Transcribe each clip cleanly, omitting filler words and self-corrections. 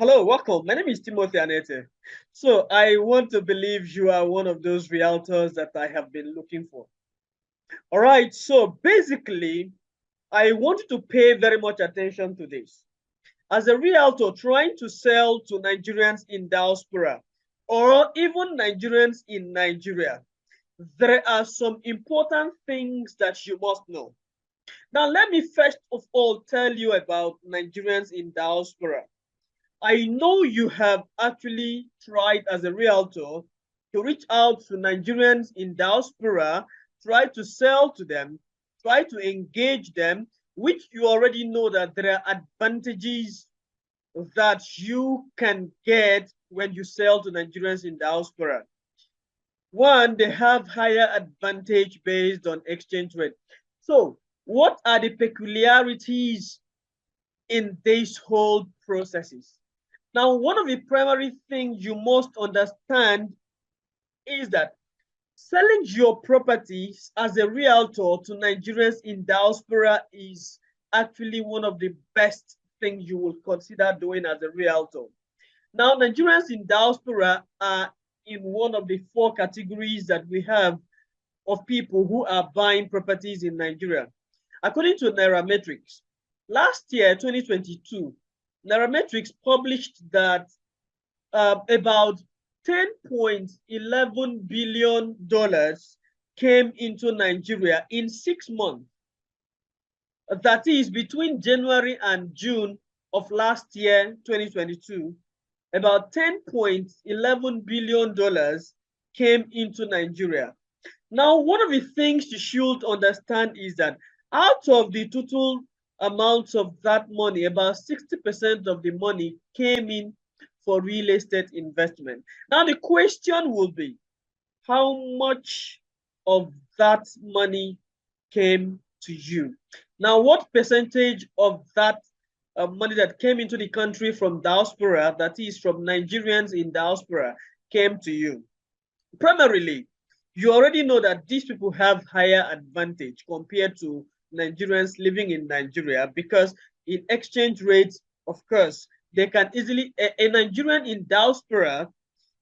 Hello, welcome. My name is Timothy Anete. So I want to believe you are one of those realtors that I have been looking for. All right, so basically, I want you to pay very much attention to this. As a realtor trying to sell to Nigerians in diaspora or even Nigerians in Nigeria, there are some important things that you must know. Now, let me first of all tell you about Nigerians in diaspora. I know you have actually tried as a realtor to reach out to Nigerians in diaspora, try to sell to them, try to engage them, which you already know that there are advantages that you can get when you sell to Nigerians in diaspora. One, they have higher advantage based on exchange rate. So, what are the peculiarities in these whole processes? Now, one of the primary things you must understand is that selling your properties as a realtor to Nigerians in diaspora is actually one of the best things you will consider doing as a realtor. Now, Nigerians in diaspora are in one of the 4 categories that we have of people who are buying properties in Nigeria. According to Nairametrics, last year, 2022, Nairametrics published that about $10.11 billion came into Nigeria in 6 months. That is between January and June of last year, 2022, about $10.11 billion came into Nigeria. Now, one of the things you should understand is that out of the total amounts of that money, about 60% of the money came in for real estate investment. Now, the question will be, how much of that money came to you? Now, what percentage of that money that came into the country from diaspora, that is from Nigerians in diaspora, came to you? Primarily, you already know that these people have higher advantage compared to Nigerians living in Nigeria, because in exchange rates, of course, they can easily, a Nigerian in diaspora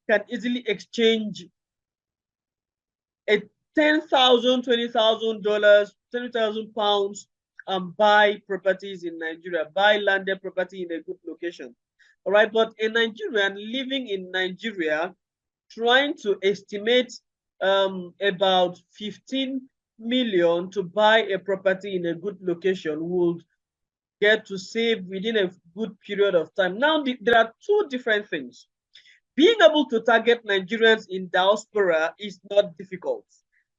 can easily exchange a $10,000, $20,000, £20,000 and buy properties in Nigeria, buy landed property in a good location. All right, but a Nigerian living in Nigeria trying to estimate about 15 million to buy a property in a good location would get to save within a good period of time. Now, there are 2 different things. Being able to target Nigerians in diaspora is not difficult.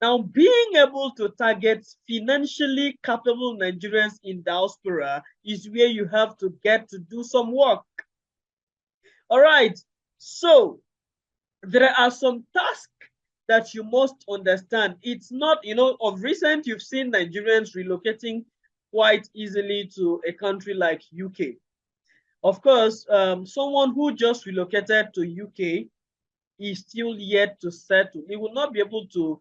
Now, being able to target financially capable Nigerians in diaspora is where you have to get to do some work. All right, so there are some tasks that you must understand. It's not, of recent, you've seen Nigerians relocating quite easily to a country like UK. Of course, someone who just relocated to UK is still yet to settle. He will not be able to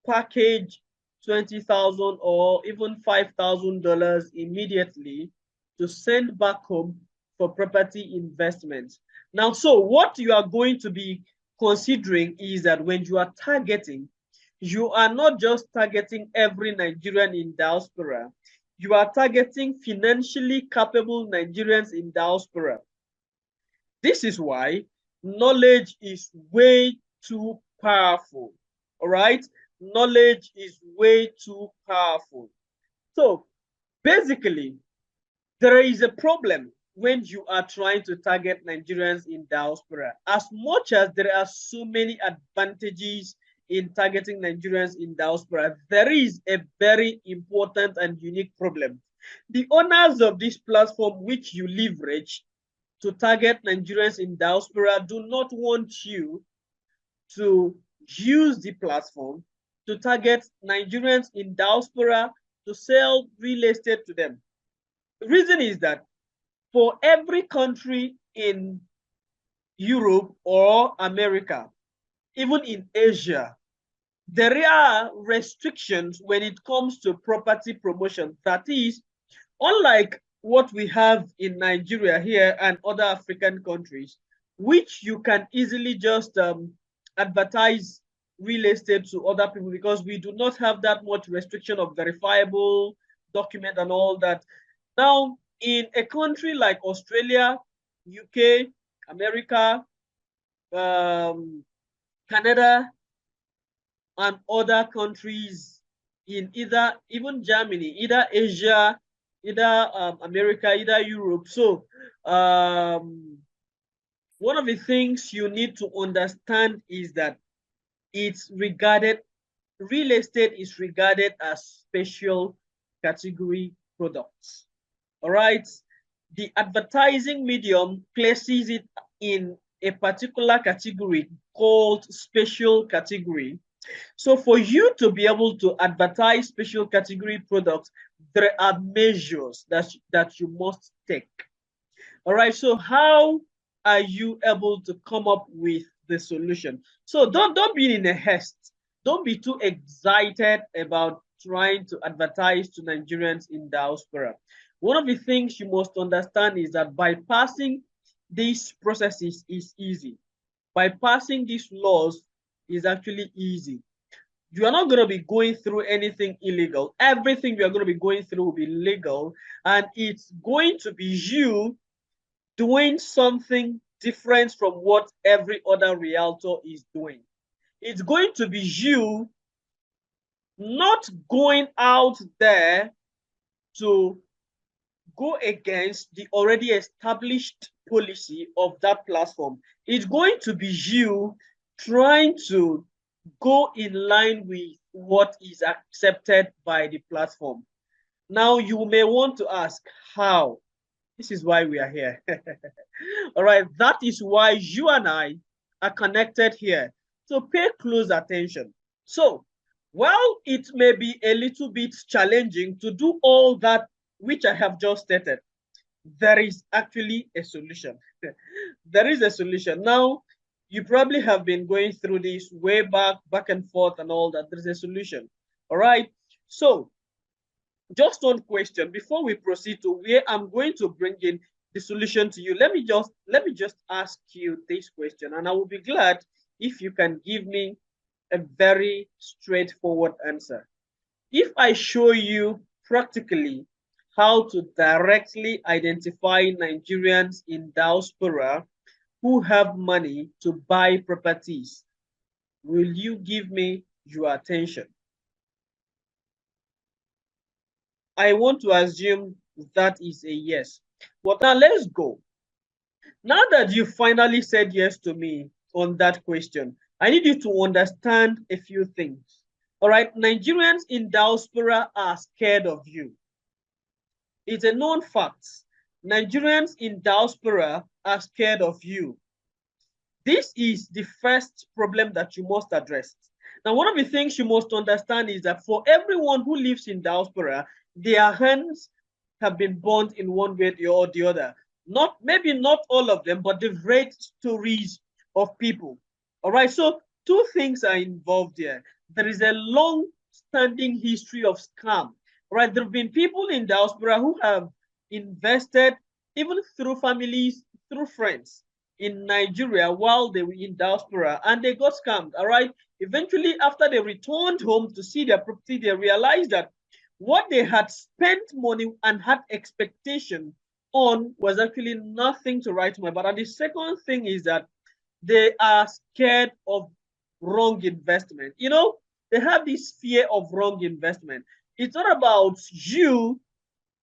package $20,000 or even $5,000 immediately to send back home for property investment. Now, so what you are going to be considering is that when you are targeting, you are not just targeting every Nigerian in diaspora. You are targeting financially capable Nigerians in diaspora. This is why knowledge is way too powerful. All right? Knowledge is way too powerful. So basically, there is a problem when you are trying to target Nigerians in diaspora. As much as there are so many advantages in targeting Nigerians in diaspora, there is a very important and unique problem. The owners of this platform, which you leverage to target Nigerians in diaspora, do not want you to use the platform to target Nigerians in diaspora to sell real estate to them. The reason is that for every country in Europe or America, even in Asia, there are restrictions when it comes to property promotion. That is, unlike what we have in Nigeria here and other African countries, which you can easily just advertise real estate to other people, because we do not have that much restriction of verifiable document and all that. Now, in a country like Australia, UK, America, Canada, and other countries in even Germany, either Asia, either America, either Europe. So one of the things you need to understand is that real estate is regarded as special category products. All right. The advertising medium places it in a particular category called special category. So for you to be able to advertise special category products, there are measures that you must take. All right. So how are you able to come up with the solution? So don't be in a haste. Don't be too excited about trying to advertise to Nigerians in diaspora. One of the things you must understand is that bypassing these processes is easy. Bypassing these laws is actually easy. You are not going to be going through anything illegal. Everything you are going to be going through will be legal, and it's going to be you doing something different from what every other realtor is doing. It's going to be you not going out there to go against the already established policy of that platform. It's going to be you trying to go in line with what is accepted by the platform. Now, you may want to ask, how? This is why we are here. All right, that is why you and I are connected here. So pay close attention. So, while it may be a little bit challenging to do all that which I have just stated, there is actually a solution. There is a solution. Now, you probably have been going through this way back and forth and all that. There's a solution. All right. So, just one question before we proceed to where I'm going to bring in the solution to you. Let me just ask you this question, and I will be glad if you can give me a very straightforward answer. If I show you practically how to directly identify Nigerians in diaspora who have money to buy properties, will you give me your attention? I want to assume that is a yes. But now let's go. Now that you finally said yes to me on that question, I need you to understand a few things. All right, Nigerians in diaspora are scared of you. It's a known fact. Nigerians in diaspora are scared of you. This is the first problem that you must address. Now, one of the things you must understand is that for everyone who lives in diaspora, their hands have been burnt in one way or the other. Maybe not all of them, but they've read stories of people. All right, so two things are involved here. There is a long-standing history of scam. All right, there have been people in diaspora who have invested, even through families, through friends, in Nigeria while they were in diaspora, and they got scammed. All right, eventually, after they returned home to see their property, they realized that what they had spent money and had expectation on was actually nothing to write home about. And the second thing is that they are scared of wrong investment. You know, they have this fear of wrong investment. It's not about you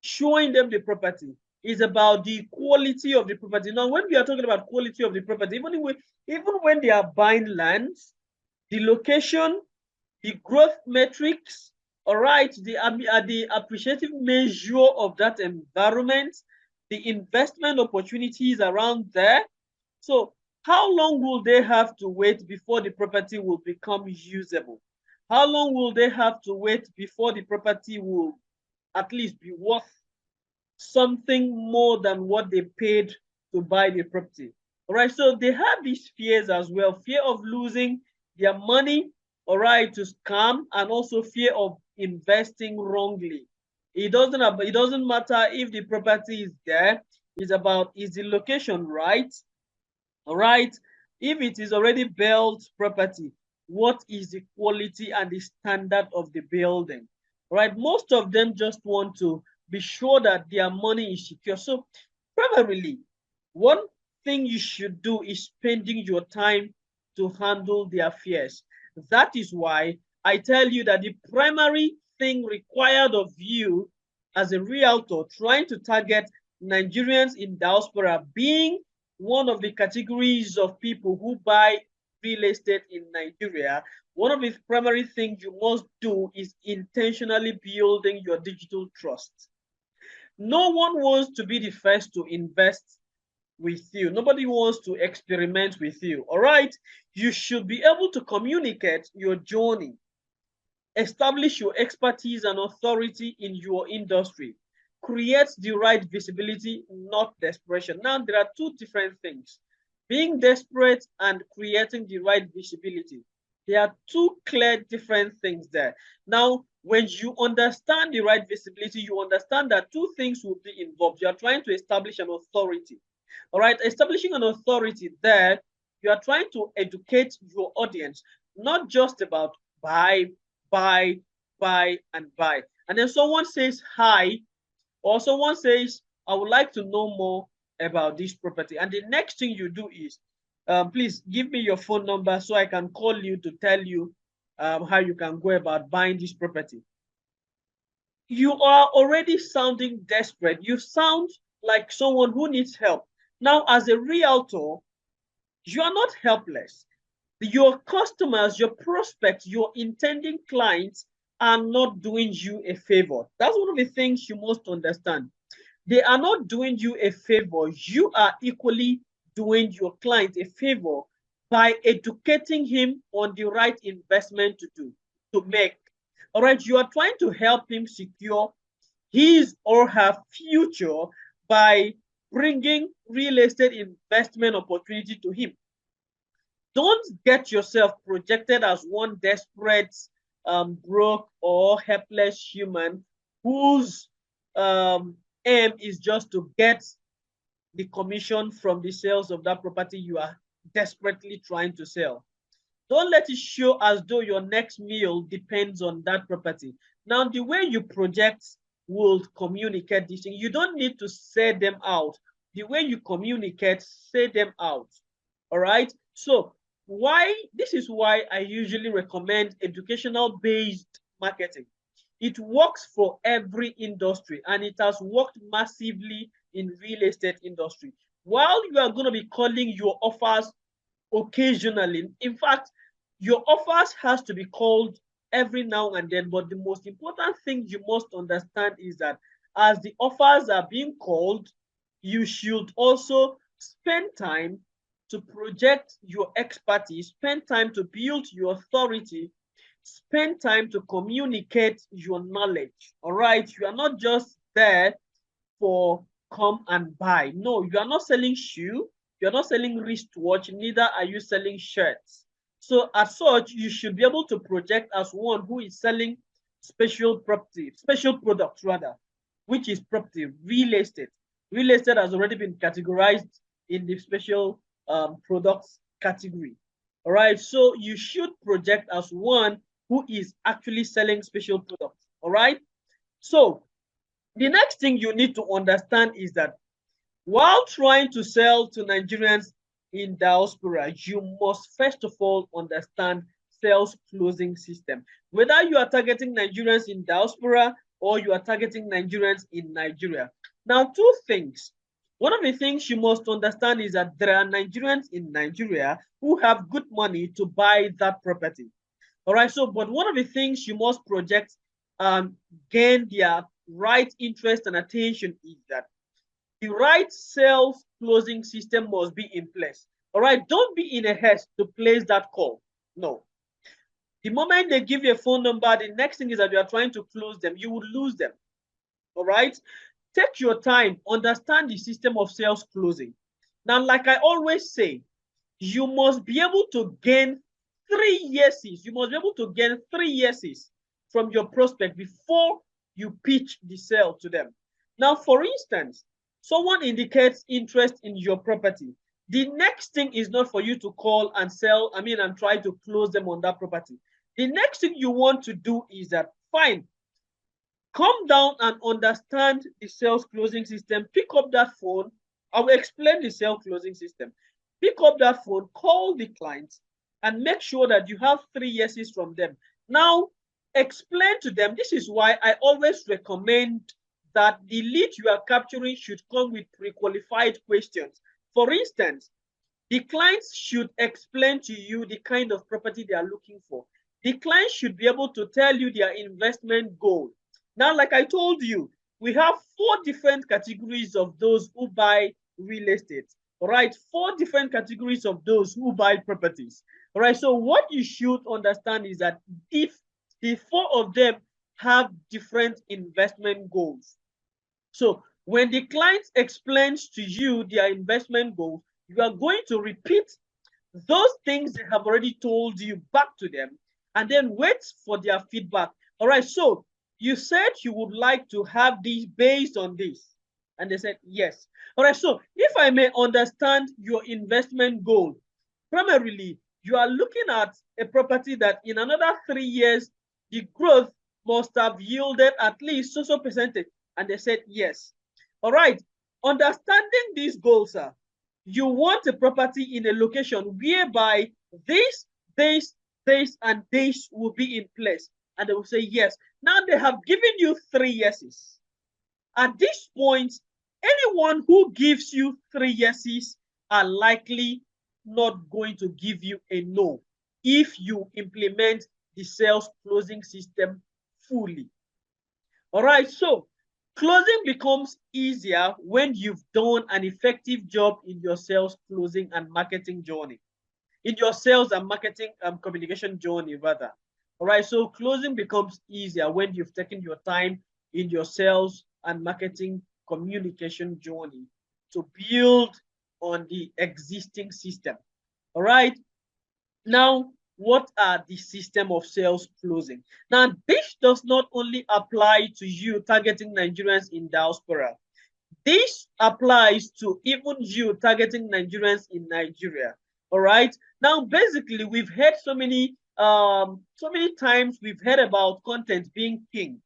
showing them the property. It's about the quality of the property. Now, when we are talking about quality of the property, even when they are buying lands, the location, the growth metrics, all right, the appreciative measure of that environment, the investment opportunities around there. So how long will they have to wait before the property will become usable? How long will they have to wait before the property will at least be worth something more than what they paid to buy the property? All right, so they have these fears as well, fear of losing their money, all right, to scam, and also fear of investing wrongly. It doesn't matter if the property is there. It's about, is the location right? All right. If it is already built property, what is the quality and the standard of the building? All right. Most of them just want to be sure that their money is secure. So primarily, one thing you should do is spending your time to handle the affairs. That is why I tell you that the primary thing required of you as a realtor trying to target Nigerians in diaspora, being one of the categories of people who buy real estate in Nigeria, one of the primary things you must do is intentionally building your digital trust. No one wants to be the first to invest with you. Nobody wants to experiment with you. All right. You should be able to communicate your journey, establish your expertise and authority in your industry, create the right visibility, not desperation. Now, there are two different things: being desperate and creating the right visibility. There are two clear different things there. Now, when you understand the right visibility, you understand that two things will be involved. You are trying to establish an authority. All right, establishing an authority there, you are trying to educate your audience, not just about buy, buy, buy, and buy. And then someone says hi, or someone says, I would like to know more about this property. And the next thing you do is, please give me your phone number so I can call you to tell you how you can go about buying this property. You are already sounding desperate. You sound like someone who needs help. Now, as a realtor, you are not helpless. Your customers, your prospects, your intending clients are not doing you a favor. That's one of the things you must understand. They are not doing you a favor. You are equally doing your client a favor by educating him on the right investment to make. All right, you are trying to help him secure his or her future by bringing real estate investment opportunity to him. Don't get yourself projected as one desperate, broke or helpless human whose aim is just to get the commission from the sales of that property you are desperately trying to sell. Don't let it show as though your next meal depends on that property. Now, the way you project will communicate this thing. You don't need to say them out. The way you communicate, say them out. All right. So this is why I usually recommend educational based marketing. It works for every industry, and it has worked massively in real estate industry. While you are going to be calling your offers occasionally, in fact, your offers has to be called every now and then. But the most important thing you must understand is that as the offers are being called, you should also spend time to project your expertise, spend time to build your authority, spend time to communicate your knowledge. All right. You are not just there for come and buy. No, you are not selling shoe. You're not selling wristwatch. Neither are you selling shirts. So as such, you should be able to project as one who is selling special products rather, which is property, real estate. Real estate has already been categorized in the special products category. All right. So you should project as one who is actually selling special products. All right. So the next thing you need to understand is that while trying to sell to Nigerians in diaspora, you must first of all understand sales closing system. Whether you are targeting Nigerians in diaspora or you are targeting Nigerians in Nigeria. Now, two things. One of the things you must understand is that there are Nigerians in Nigeria who have good money to buy that property. All right. So, but one of the things you must project gain their right interest and attention is that the right sales closing system must be in place. All right. Don't be in a haste to place that call. No. The moment they give you a phone number, the next thing is that you are trying to close them. You will lose them. All right. Take your time. Understand the system of sales closing. Now, like I always say, you must be able to gain 3 yeses. You must be able to gain 3 yeses from your prospect before you pitch the sale to them. Now, for instance, someone indicates interest in your property. The next thing is not for you to call and and try to close them on that property. The next thing you want to do is that, fine, come down and understand the sales closing system. Pick up that phone. I will explain the sales closing system. Pick up that phone, call the client, and make sure that you have 3 yeses from them. Now, explain to them. This is why I always recommend that the lead you are capturing should come with pre-qualified questions. For instance, the clients should explain to you the kind of property they are looking for. The client should be able to tell you their investment goal. Now, like I told you, we have 4 different categories of those who buy real estate. All right, 4 different categories of those who buy properties. All right, so what you should understand is that if the 4 of them have different investment goals. So when the client explains to you their investment goals, you are going to repeat those things they have already told you back to them and then wait for their feedback. All right, so you said you would like to have this based on this. And they said, yes. All right, so if I may understand your investment goal, primarily, you are looking at a property that in another 3 years, the growth must have yielded at least so percentage. And they said, yes. All right, understanding these goals, sir, you want a property in a location whereby this, and this will be in place. And they will say, yes. Now they have given you 3 yeses. At this point, anyone who gives you 3 yeses are likely not going to give you a no if you implement the sales closing system fully. All right, so closing becomes easier when you've done an effective job in your sales closing and marketing journey, in your sales and marketing communication journey, rather. All right, so closing becomes easier when you've taken your time in your sales and marketing communication journey to build on the existing system. All right, now what are the system of sales closing? Now, this does not only apply to you targeting Nigerians in diaspora. This applies to even you targeting Nigerians in Nigeria. All right. Now, basically, we've heard so many times we've heard about content being king.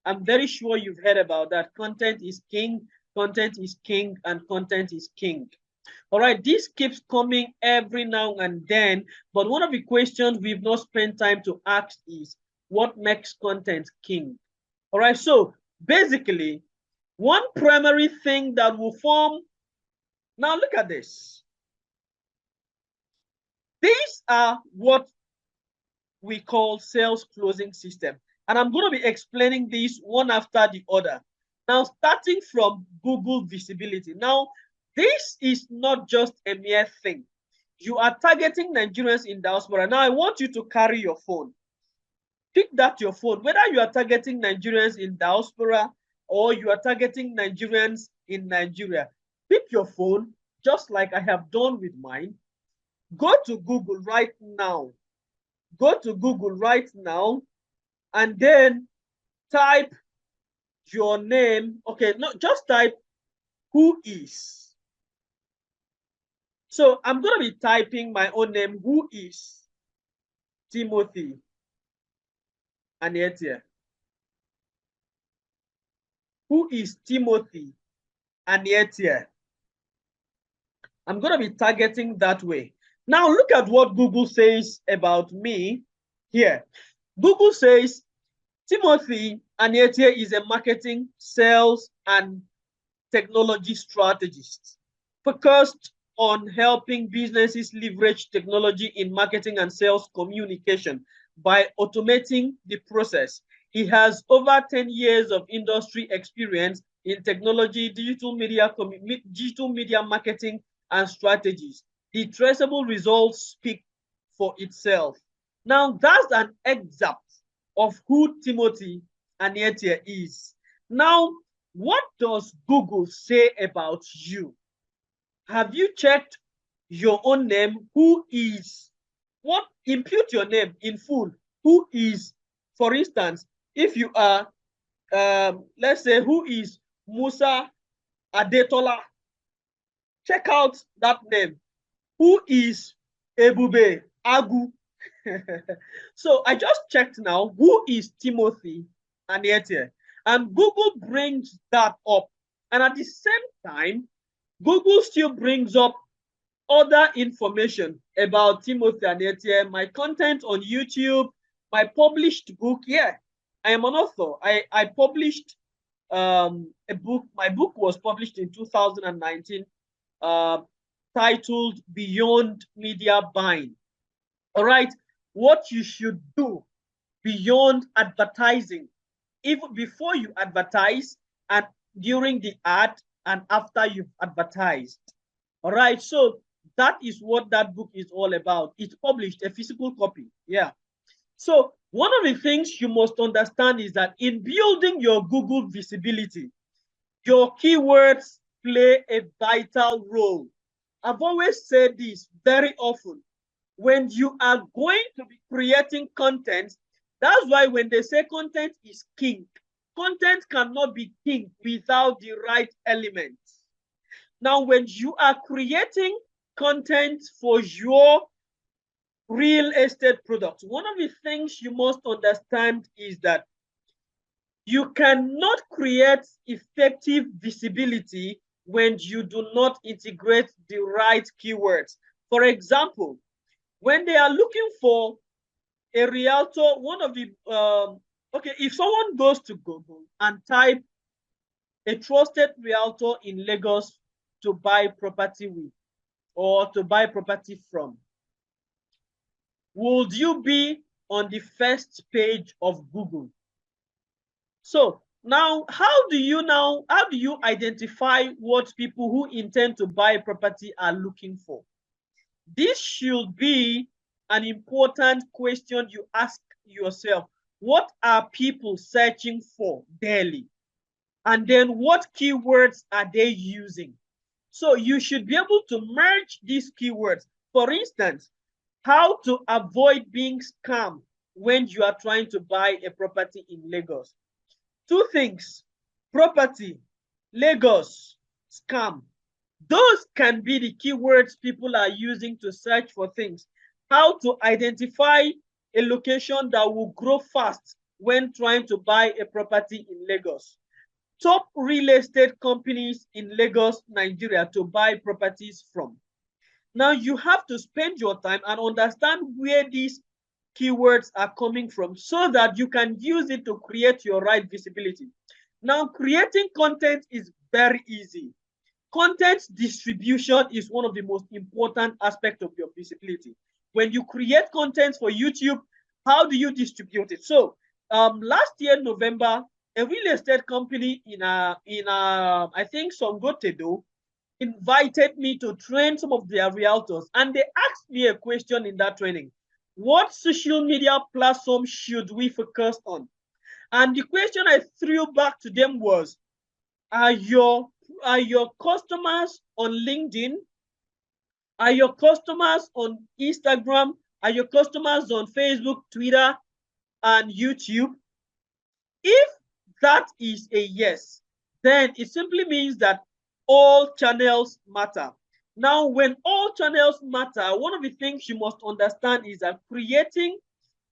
I'm very sure you've heard about that. Content is king, and content is king. All right, this keeps coming every now and then, but one of the questions we've not spent time to ask is, what makes content king? All right, so basically, one primary thing that will form, now look at this. These are what we call sales closing system. And I'm going to be explaining these one after the other. Now, starting from Google visibility. Now, this is not just a mere thing. You are targeting Nigerians in diaspora. Now, I want you to carry your phone. Pick that your phone, whether you are targeting Nigerians in diaspora or you are targeting Nigerians in Nigeria. Pick your phone, just like I have done with mine. Go to Google right now. Go to Google right now and then type your name. Okay, no, just type who is. So I'm going to be typing my own name, who is Timothy Annigeria. Who is Timothy Annigeria? I'm going to be targeting that way. Now look at what Google says about me here. Google says Timothy Annigeria is a marketing, sales, and technology strategist focused on helping businesses leverage technology in marketing and sales communication by automating the process. He has over 10 years of industry experience in technology, digital media marketing, and strategies. The traceable results speak for itself. Now, that's an excerpt of who Timothy Annigeria is. Now, what does Google say about you? Have you checked your own name? Who is? What? Impute your name in full. Who is? For instance, if you are let's say, who is Musa Adetola? Check out that name. Who is Ebube Agu? So I just checked now, who is Timothy Aniete? And Google brings that up. And at the same time, Google still brings up other information about Timothy Aniete, my content on YouTube, my published book. Yeah, I am an author. I published a book. My book was published in 2019, titled Beyond Media Buying. All right, what you should do beyond advertising, even before you advertise, and during the ad, and after you've advertised. All right, so that is what that book is all about. It's published, a physical copy. Yeah. So one of the things you must understand is that in building your Google visibility, your keywords play a vital role. I've always said this very often. When you are going to be creating content, that's why when they say content is king, content cannot be king without the right elements. Now, when you are creating content for your real estate product, one of the things you must understand is that you cannot create effective visibility when you do not integrate the right keywords. For example, when they are looking for a realtor, one of the, okay, if someone goes to Google and type a trusted realtor in Lagos to buy property with, or to buy property from, would you be on the first page of Google? So now, how do you identify what people who intend to buy property are looking for? This should be an important question you ask yourself. What are people searching for daily? And then what keywords are they using? So you should be able to merge these keywords. For instance, how to avoid being scammed when you are trying to buy a property in Lagos. Two things: property, Lagos, scam. Those can be the keywords people are using to search for things. How to identify a location that will grow fast when trying to buy a property in Lagos. Top real estate companies in Lagos, Nigeria to buy properties from. Now you have to spend your time and understand where these keywords are coming from so that you can use it to create your right visibility. Now, creating content is very easy. Content distribution is one of the most important aspects of your visibility. When you create content for YouTube, how do you distribute it? So last year, November, a real estate company in I think Songotedo invited me to train some of their realtors, and they asked me a question in that training: what social media platform should we focus on? And the question I threw back to them was, are your customers on LinkedIn? Are your customers on Instagram? Are your customers on Facebook, Twitter, and YouTube? If that is a yes, then it simply means that all channels matter. Now, when all channels matter, one of the things you must understand is that creating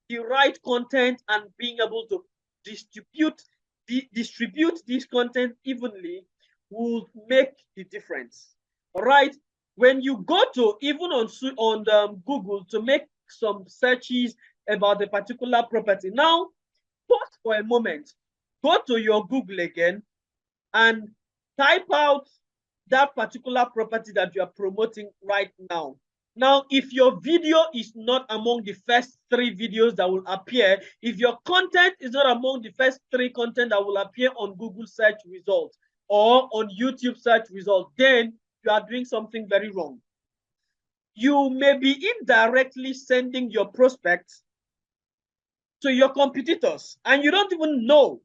the right content and being able to distribute this content evenly will make the difference. All right. When you go to even on Google to make some searches about a particular property, now pause for a moment, go to your Google again, and type out that particular property that you are promoting right now. Now, if your video is not among the first 3 videos that will appear, if your content is not among the first 3 content that will appear on Google search results or on YouTube search results, then you are doing something very wrong. You may be indirectly sending your prospects to your competitors, and you don't even know.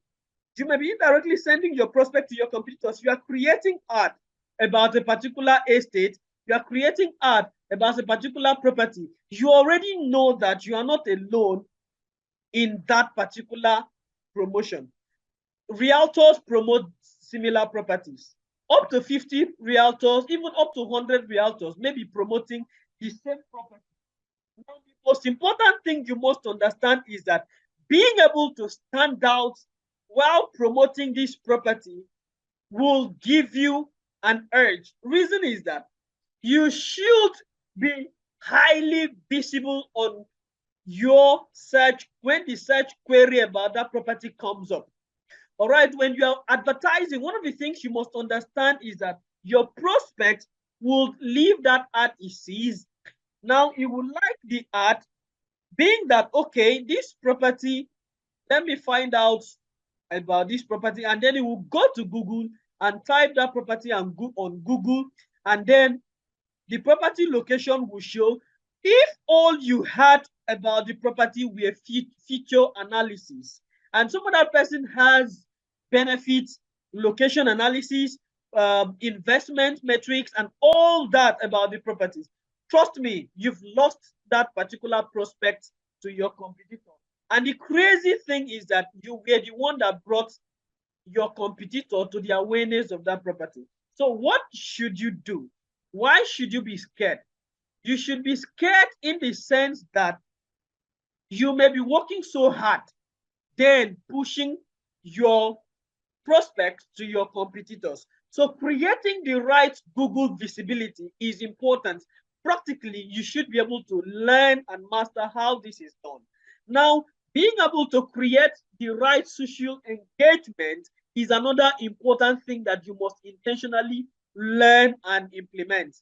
You may be indirectly sending your prospect to your competitors. You are creating ad about a particular estate. You are creating ad about a particular property. You already know that you are not alone in that particular promotion. realtors promote similar properties. Up to 50 realtors, even up to 100 realtors may be promoting the same property. Now, the most important thing you must understand is that being able to stand out while promoting this property will give you an edge. Reason is that you should be highly visible on your search when the search query about that property comes up. All right, when you are advertising, one of the things you must understand is that your prospect will leave that ad he sees. Now, he will like the ad, being that, okay, this property, let me find out about this property, and then he will go to Google and type that property and go on Google, and then the property location will show. If all you had about the property were feature analysis, and some other person has benefits, location analysis, investment metrics, and all that about the properties, trust me, you've lost that particular prospect to your competitor. And the crazy thing is that you were the one that brought your competitor to the awareness of that property. So what should you do? Why should you be scared? You should be scared in the sense that you may be working so hard, then pushing your prospects to your competitors. So creating the right Google visibility is important. Practically, you should be able to learn and master how this is done. Now, being able to create the right social engagement is another important thing that you must intentionally learn and implement.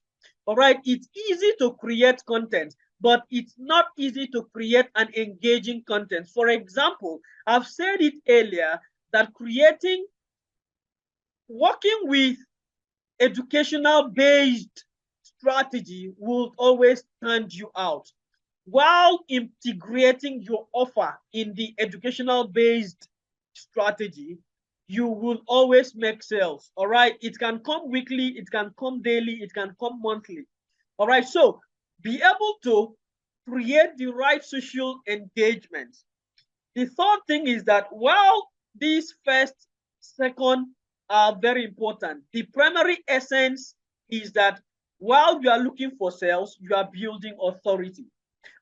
All right, it's easy to create content, but it's not easy to create an engaging content. For example, I've said it earlier that working with educational based strategy will always stand you out, while integrating your offer in the educational based strategy, you will always make sales. All right, it can come weekly, it can come daily, it can come monthly. All right, so be able to create the right social engagement. The third thing is that while these first, second are very important, the primary essence is that while you are looking for sales, you are building authority.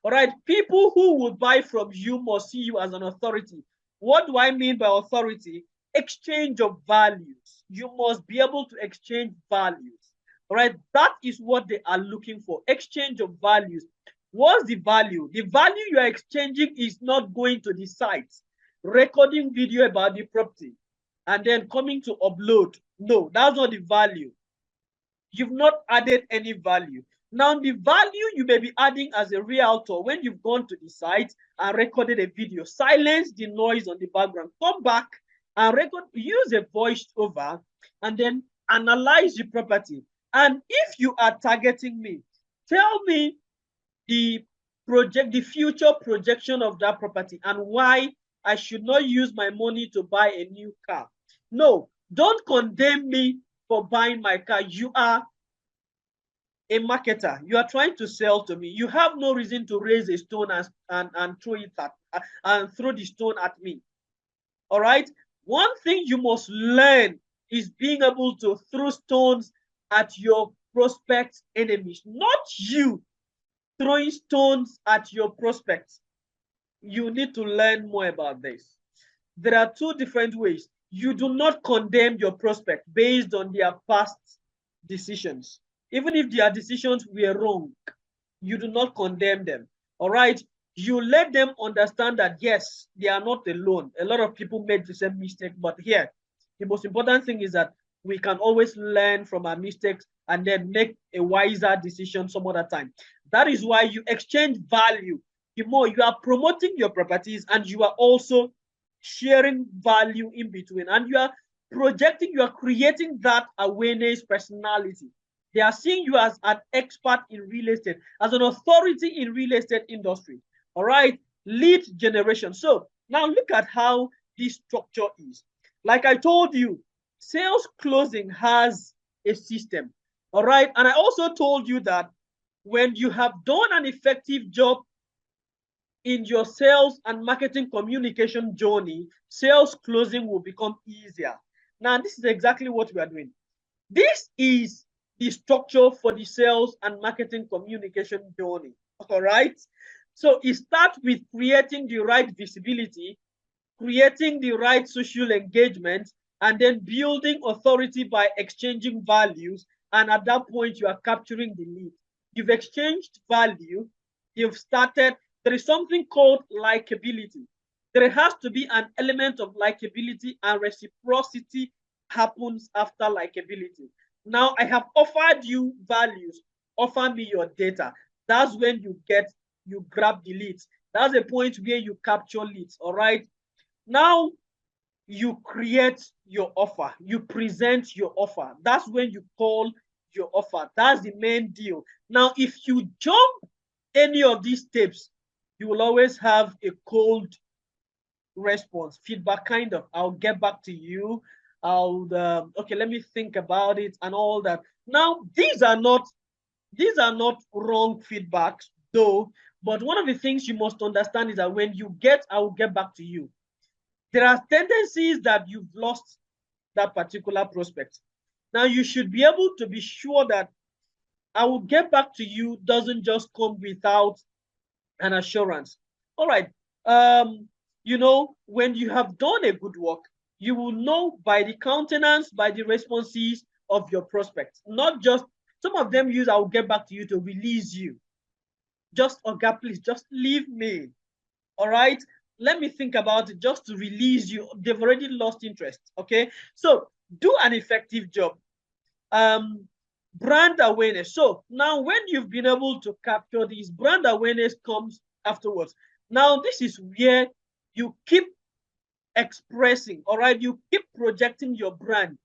All right, people who would buy from you must see you as an authority. What do I mean by authority? Exchange of values. You must be able to exchange values. All right, that is what they are looking for. Exchange of values. What's the value? The value you are exchanging is not going to the site, recording video about the property, and then coming to upload. No, that's not the value. You've not added any value. Now, the value you may be adding as a realtor when you've gone to the site and recorded a video, silence the noise on the background, come back and use a voice over, and then analyze the property. And if you are targeting me, tell me the future projection of that property and why I should not use my money to buy a new car. No, don't condemn me for buying my car. You are a marketer. You are trying to sell to me. You have no reason to raise a stone and throw it at and throw the stone at me. All right. One thing you must learn is being able to throw stones at your prospect enemies, not you throwing stones at your prospects. You need to learn more about this. There are two different ways. You do not condemn your prospect based on their past decisions. Even if their decisions were wrong, you do not condemn them. All right. You let them understand that, yes, they are not alone. A lot of people made the same mistake. But here, the most important thing is that we can always learn from our mistakes and then make a wiser decision some other time. That is why you exchange value. The more you are promoting your properties and you are also sharing value in between, and you are projecting, you are creating that awareness personality. They are seeing you as an expert in real estate, as an authority in real estate industry. All right, lead generation. So now look at how this structure is. Like I told you, sales closing has a system. All right, and I also told you that when you have done an effective job in your sales and marketing communication journey, sales closing will become easier. Now, this is exactly what we are doing. This is the structure for the sales and marketing communication journey. All right. So it starts with creating the right visibility, creating the right social engagement, and then building authority by exchanging values. And at that point, you are capturing the lead. You've exchanged value, you've started. There is something called likability. There has to be an element of likability, and reciprocity happens after likability. Now, I have offered you values, offer me your data. That's when you grab the leads. That's the point where you capture leads. All right. Now you create your offer, you present your offer. That's when you call your offer. That's the main deal. Now, if you jump any of these steps, you will always have a cold response, feedback kind of. I'll get back to you. Okay, let me think about it and all that. Now, these are not wrong feedbacks, though. But one of the things you must understand is that when you get, I will get back to you, there are tendencies that you've lost that particular prospect. Now, you should be able to be sure that I will get back to you doesn't just come without an assurance. All right. When you have done a good work, you will know by the countenance, by the responses of your prospects. Not just, some of them use I will get back to you to release you. Just, Oga, please, just leave me. All right. Let me think about it, just to release you. They've already lost interest. Okay. So do an effective job. Brand awareness. So now when you've been able to capture this, brand awareness comes afterwards. Now, this is where you keep expressing, all right? You keep projecting your brand.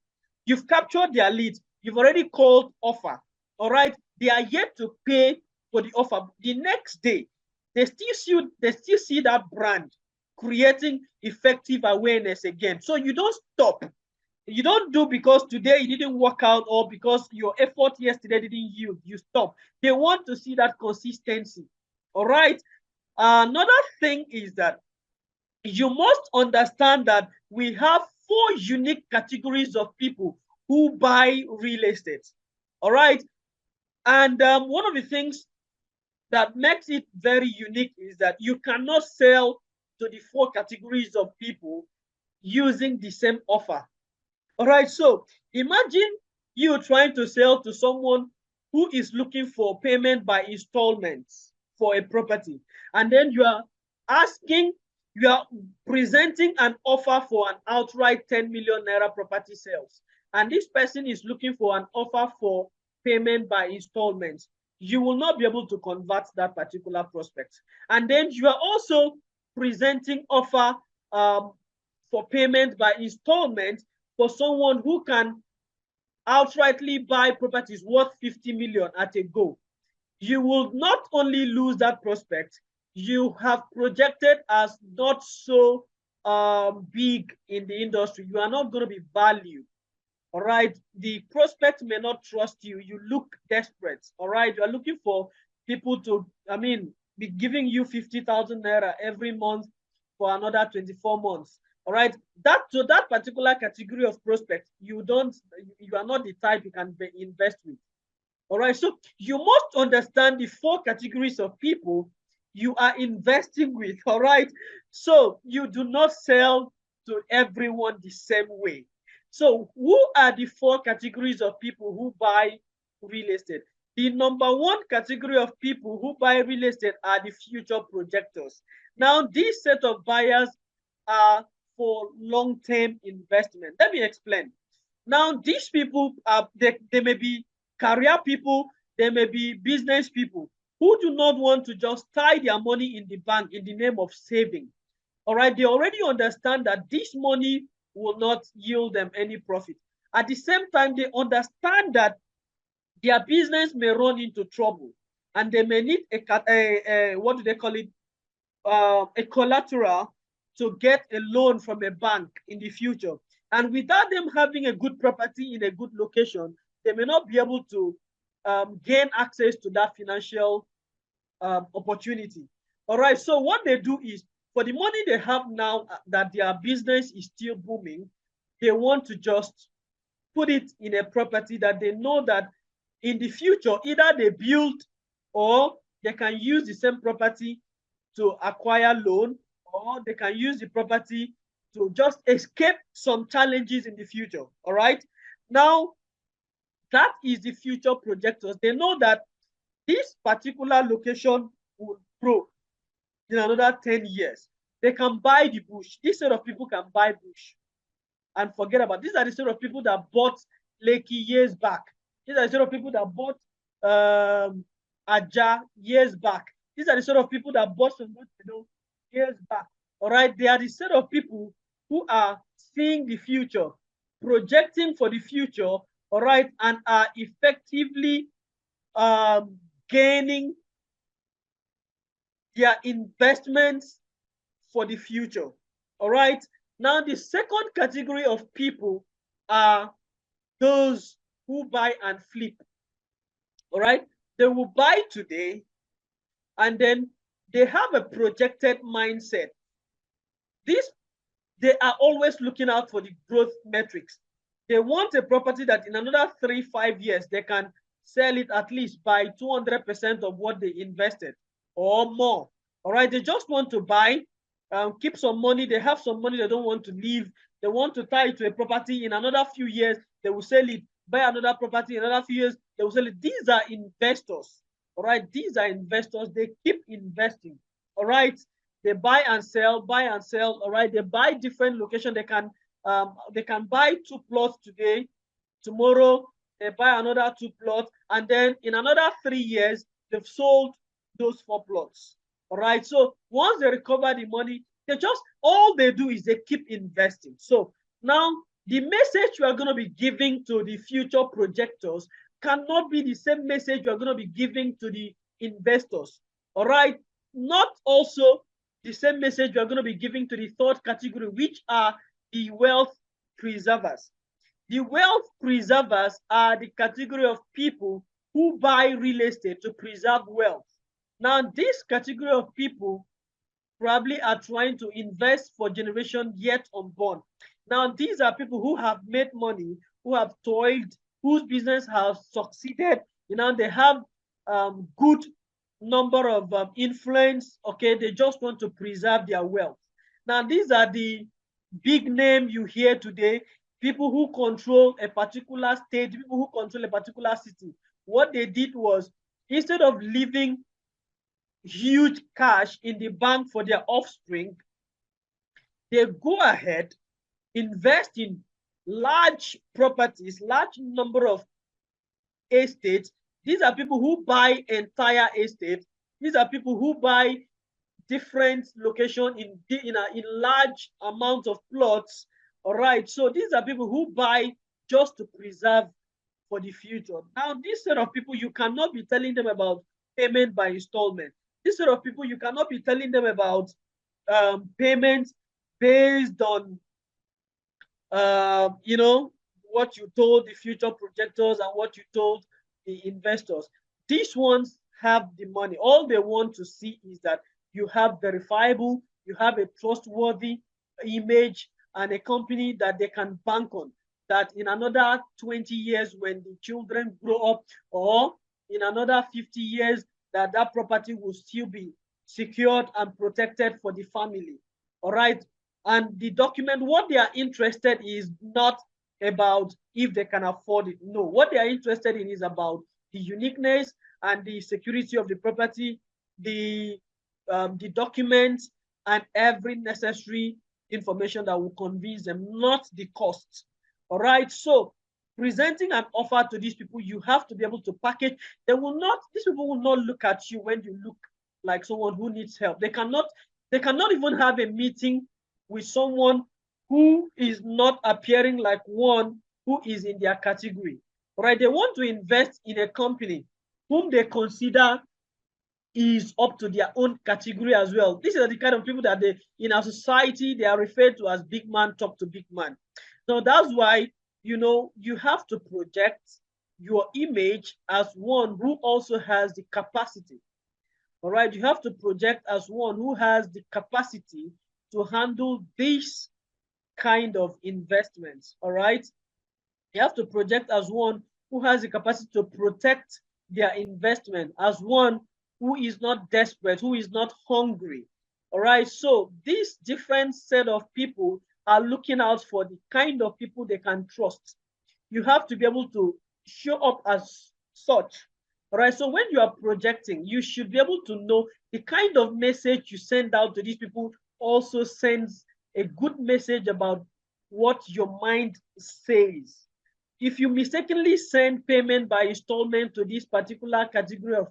You've captured their leads. You've already called offer, all right? They are yet to pay for the offer. The next day, they still see that brand creating effective awareness again. So you don't stop. You don't do because today it didn't work out or because your effort yesterday didn't yield. You stop. They want to see that consistency. All right. Another thing is that you must understand that we have 4 unique categories of people who buy real estate. All right. And one of the things that makes it very unique is that you cannot sell to the 4 categories of people using the same offer. All right, so imagine you trying to sell to someone who is looking for payment by installments for a property, and then you are presenting an offer for an outright 10 million naira property sales, and this person is looking for an offer for payment by installments. You will not be able to convert that particular prospect. And then you are also presenting offer for payment by installment for someone who can outrightly buy properties worth 50 million at a go. You will not only lose that prospect, you have projected as not so big in the industry. You are not going to be valued. All right. The prospect may not trust you. You look desperate. All right. You are looking for people to, be giving you 50,000 naira every month for another 24 months. All right. So that particular category of prospect, you are not the type you can invest with. All right. So you must understand the 4 categories of people you are investing with. All right. So you do not sell to everyone the same way. So who are the 4 categories of people who buy real estate? The number 1 category of people who buy real estate are the future projectors. Now, this set of buyers are for long-term investment. Let me explain. Now, these people they may be career people, they may be business people who do not want to just tie their money in the bank in the name of saving. All right, they already understand that this money will not yield them any profit. At the same time, they understand that their business may run into trouble and they may need what do they call it? A collateral to get a loan from a bank in the future. And without them having a good property in a good location, they may not be able to gain access to that financial opportunity. All right. So what they do is, for the money they have now that their business is still booming, they want to just put it in a property that they know that in the future, either they build or they can use the same property to acquire loan, or they can use the property to just escape some challenges in the future. All right. Now, that is the future projectors. They know that this particular location will grow in another 10 years. They can buy the bush. This set of people can buy bush and forget about it. These are the sort of people that bought Lekki years back. These are the sort of people that bought Aja years back. These are the sort of people that bought some years back. All right. They are the set of people who are seeing the future, projecting for the future, all right, and are effectively gaining their investments for the future. All right. Now, the second category of people are those who buy and flip. All right. They will buy today and then they have a projected mindset. They are always looking out for the growth metrics. They want a property that in another 3-5 years, they can sell it at least by 200% of what they invested or more. All right. They just want to buy, keep some money. They have some money they don't want to leave. They want to tie it to a property. In another few years, they will sell it, buy another property. In another few years, they will sell it. These are investors. All right. These are investors. They keep investing. All right. They buy and sell, buy and sell. All right. They buy different locations. They can buy 2 plots today. Tomorrow, they buy another 2 plots. And then in another 3 years, they've sold those 4 plots. All right. So once they recover the money, all they do is they keep investing. So now the message we are going to be giving to the future projectors cannot be the same message we are going to be giving to the investors. All right. Not also the same message we are going to be giving to the third category, which are the wealth preservers. The wealth preservers are the category of people who buy real estate to preserve wealth. Now, this category of people probably are trying to invest for generation yet unborn. Now, these are people who have made money, who have toiled, whose business has succeeded. They have good number of influence. Okay, they just want to preserve their wealth. Now, these are the big name you hear today, people who control a particular state, people who control a particular city. What they did was, instead of leaving huge cash in the bank for their offspring, they go ahead, invest in large properties, large number of estates. These are people who buy entire estates. These are people who buy different location in large amount of plots. All right. So these are people who buy just to preserve for the future. Now, this set of people, you cannot be telling them about payment by installment. This sort of people, you cannot be telling them about payments based on, what you told the future projectors and what you told the investors. These ones have the money. All they want to see is that you have verifiable, you have a trustworthy image and a company that they can bank on, that in another 20 years when the children grow up, or in another 50 years, that property will still be secured and protected for the family. All right. And the document, what they are interested in is not about if they can afford it. No, what they are interested in is about the uniqueness and the security of the property, the documents, and every necessary information that will convince them, not the cost. All right. So presenting an offer to these people, you have to be able to package. These people will not look at you when you look like someone who needs help. They cannot even have a meeting with someone who is not appearing like one who is in their category. All right. They want to invest in a company whom they consider is up to their own category as well. These are the kind of people that in our society, they are referred to as big man talk to big man. So that's why, you have to project your image as one who also has the capacity All right, you have to project as one who has the capacity to handle this kind of investments. All right, you have to project as one who has the capacity to protect their investment, as one who is not desperate, who is not hungry. All right, so this different set of people are looking out for the kind of people they can trust. You have to be able to show up as such. All right, so when you are projecting, you should be able to know the kind of message you send out to these people also sends a good message about what your mind says. If you mistakenly send payment by installment to this particular category of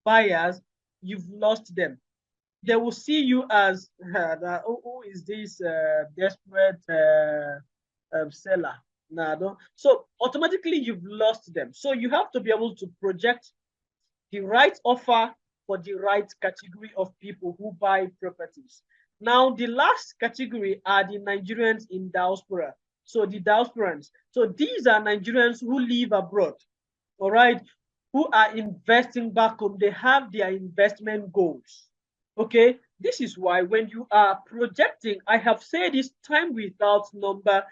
buyers, you've lost them. They will see you as who is this desperate seller? Nah, don't. So automatically you've lost them. So you have to be able to project the right offer for the right category of people who buy properties. Now, the last category are the Nigerians in diaspora. So the diasporans. So these are Nigerians who live abroad, all right, who are investing back home. They have their investment goals. Okay, this is why when you are projecting, I have said this time without number,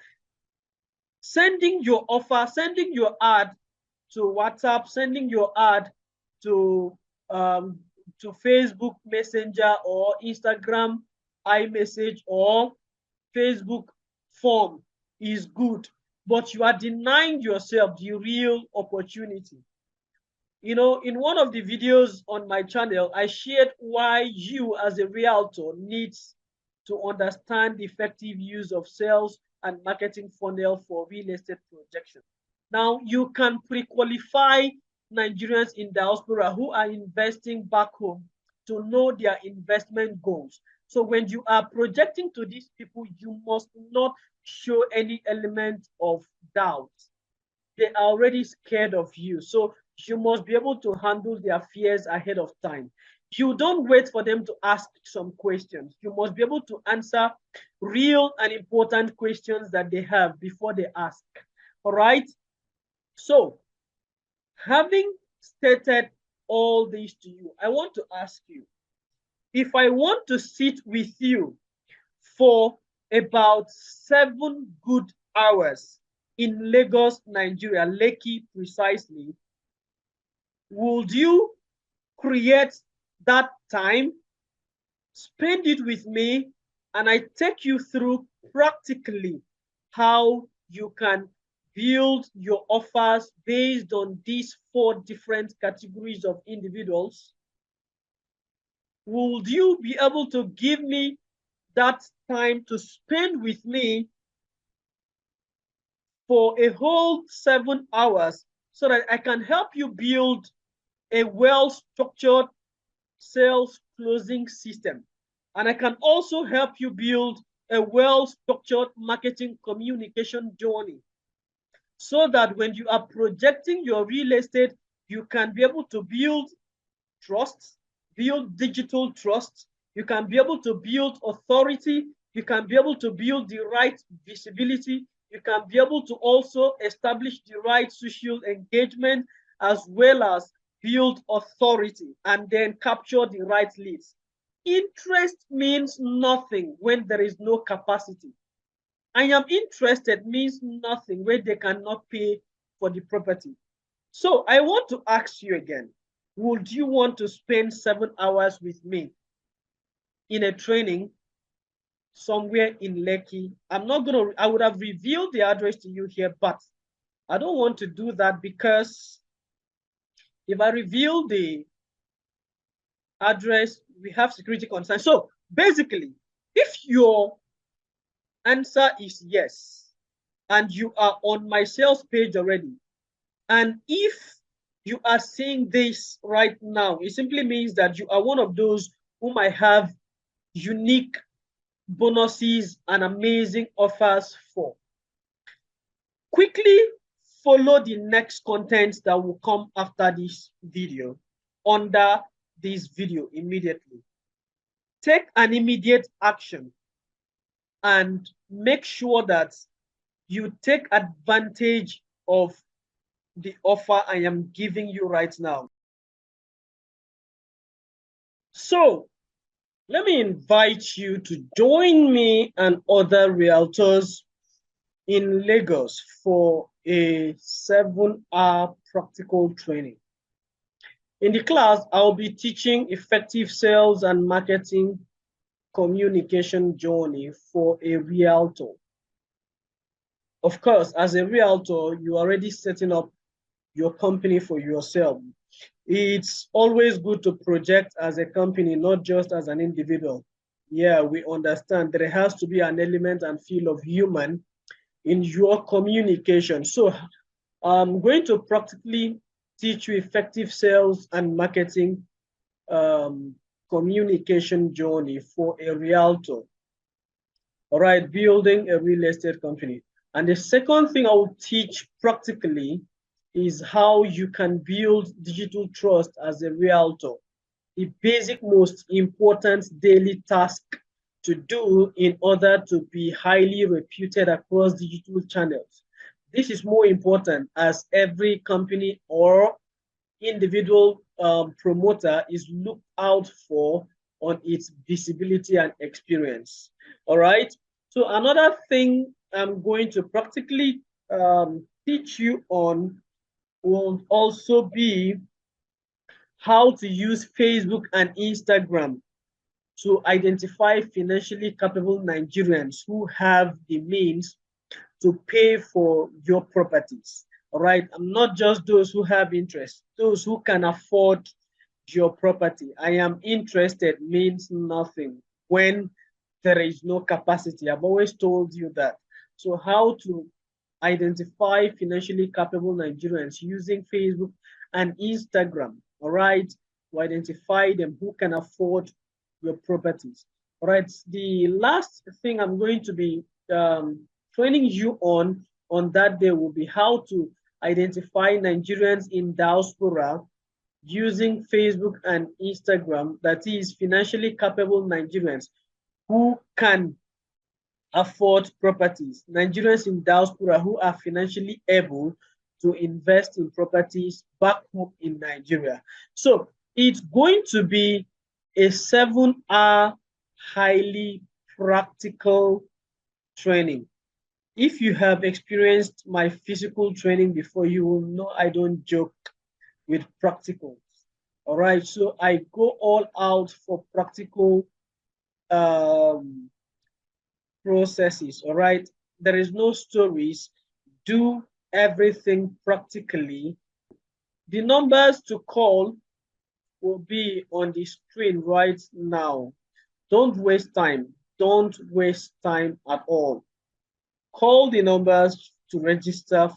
sending your offer, sending your ad to WhatsApp, sending your ad to um, to Facebook Messenger or Instagram iMessage or Facebook form is good, but you are denying yourself the real opportunity. You know, in one of the videos on my channel, I shared why you as a realtor needs to understand the effective use of sales and marketing funnel for real estate projection. Now, you can pre-qualify Nigerians in diaspora who are investing back home to know their investment goals. So when you are projecting to these people, you must not show any element of doubt. They are already scared of you. So you must be able to handle their fears ahead of time. You don't wait for them to ask some questions. You must be able to answer real and important questions that they have before they ask. All right? So, having stated all this to you, I want to ask you, if I want to sit with you for about 7 good hours in Lagos, Nigeria, Lekki precisely, would you create that time, spend it with me, and I take you through practically how you can build your offers based on these 4 different categories of individuals? Would you be able to give me that time to spend with me for a whole 7 hours so that I can help you build a well-structured sales closing system? And I can also help you build a well-structured marketing communication journey so that when you are projecting your real estate, you can be able to build trust, build digital trust, you can be able to build authority, you can be able to build the right visibility, you can be able to also establish the right social engagement, as well as build authority and then capture the right leads. Interest means nothing when there is no capacity. I am interested means nothing when they cannot pay for the property. So I want to ask you again, would you want to spend 7 hours with me in a training somewhere in Lekki? I would have revealed the address to you here, but I don't want to do that because if I reveal the address, we have security concerns. So basically, if your answer is yes, and you are on my sales page already, and if you are seeing this right now, it simply means that you are one of those who might have unique bonuses and amazing offers for. Quickly follow the next content that will come after this video, under this video immediately. Take an immediate action and make sure that you take advantage of the offer I am giving you right now. So let me invite you to join me and other realtors in Lagos for a 7-hour practical training. In the class, I'll be teaching effective sales and marketing communication journey for a realtor. Of course, as a realtor, you're already setting up your company for yourself. It's always good to project as a company, not just as an individual. Yeah, we understand there has to be an element and feel of human in your communication. So I'm going to practically teach you effective sales and marketing communication journey for a realtor. All right, building a real estate company. And the second thing I will teach practically is how you can build digital trust as a realtor. The basic, most important daily task to do in order to be highly reputed across digital channels. This is more important as every company or individual promoter is looked out for on its visibility and experience. All right. So another thing I'm going to practically teach you on will also be how to use Facebook and Instagram to identify financially capable Nigerians who have the means to pay for your properties. All right. I'm not just those who have interest, those who can afford your property. I am interested means nothing when there is no capacity. I've always told you that. So how to identify financially capable Nigerians using Facebook and Instagram, all right, to identify them who can afford your properties. All right, the last thing I'm going to be training you on that day will be how to identify Nigerians in diaspora using Facebook and Instagram, that is financially capable Nigerians who can afford properties, Nigerians in diaspora who are financially able to invest in properties back home in Nigeria. So it's going to be a 7-hour highly practical training. If you have experienced my physical training before, you will know I don't joke with practicals. All right, so I go all out for practical processes. All right, there is no stories. Do everything practically. The numbers to call will be on the screen right now. Don't waste time. Don't waste time at all. Call the numbers to register